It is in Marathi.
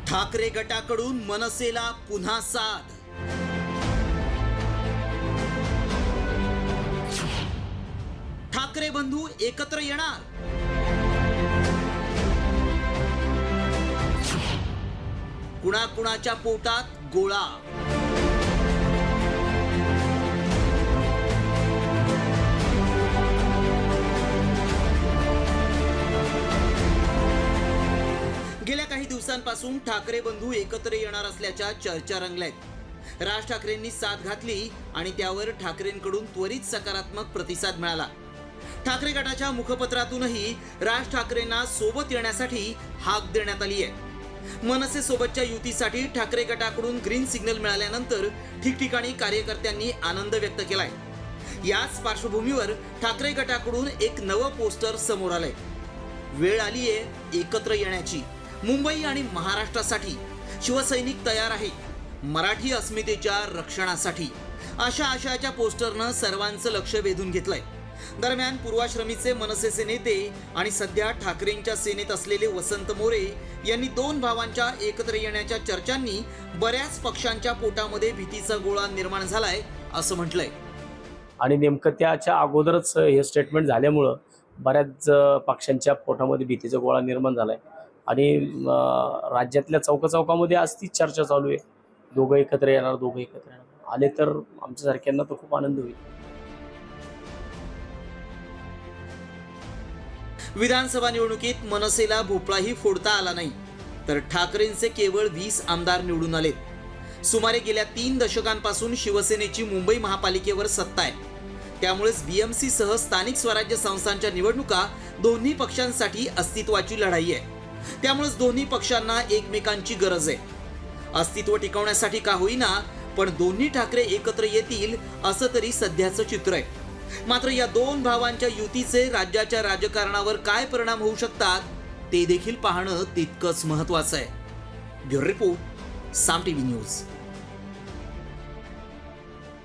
ठाकरे गटाकडून मनसेला पुन्हा साथ। ठाकरे बंधू एकत्र येणार। कुणाकुणाच्या पोटात गोळा। गेल्या काही दिवसांपासून ठाकरे बंधू एकत्र येणार असल्याच्या चर्चा रंगल्यात। राज ठाकरेंनी साथ घातली आणि त्यावर ठाकरेंकडून त्वरित सकारात्मक प्रतिसाद मिळाला। ठाकरे गटाच्या मुखपत्रातूनही राज ठाकरेंना सोबत येण्यासाठी हाक देण्यात आली आहे। मनसे सोबतच्या युतीसाठी ठाकरे गटाकडून ग्रीन सिग्नल मिळाल्यानंतर ठिकठिकाणी कार्यकर्त्यांनी आनंद व्यक्त केलाय। याच पार्श्वभूमीवर ठाकरे गटाकडून एक नवं पोस्टर समोर आलंय। वेळ आलीये एकत्र येण्याची। मुंबई आणि महाराष्ट्रासाठी शिवसैनिक तयार आहे, मराठी अस्मितेच्या रक्षणासाठी, अशा आशयाच्या पोस्टरनं सर्वांचं लक्ष वेधून घेतलंय। दरम्यान पूर्वाश्रमीचे मनसेचे नेते आणि सध्या ठाकरेंच्या सेनेत असलेले वसंत मोरे यांनी दोन भावांच्या एकत्र येण्याच्या चर्चांनी बऱ्याच पक्षांच्या पोटामध्ये भीतीचा गोळा निर्माण झालाय असं म्हटलंय। आणि नेमकं त्याच्या अगोदरच हे स्टेटमेंट झाल्यामुळं बऱ्याच पक्षांच्या पोटामध्ये भीतीचा गोळा निर्माण झालाय आणि राज्यातल्या चौकामध्ये आज तीच चर्चा चालू आहे। दोघं एकत्र येणार, दोघं एकत्र येणार। आले तर आमच्यासारख्यांना तर खूप आनंद होईल। विधानसभा निवडणुकीत मनसेला भोपळाही फोडता आला नाही, तर ठाकरेंचे केवळ 20 आमदार निवडून आलेत। सुमारे गेल्या 3 दशकांपासून शिवसेनेची मुंबई महापालिकेवर सत्ता आहे। त्यामुळेच बीएमसी सह स्थानिक स्वराज्य संस्थांच्या निवडणुका दोन्ही पक्षांसाठी अस्तित्वाची लढाई आहे। त्यामुळेच दोन्ही पक्षांना एकमेकांची गरज आहे। अस्तित्व टिकवण्यासाठी का होईना, पण दोन्ही ठाकरे एकत्र येतील असं तरी सध्याचं चित्र आहे। मात्र या दोन भावांच्या युतीचे राज्याच्या राजकारणावर काय परिणाम होऊ शकतात ते देखील पाहणं तितकंच महत्त्वाचं आहे। ब्युरो रिपोर्ट, साम टीव्ही न्यूज।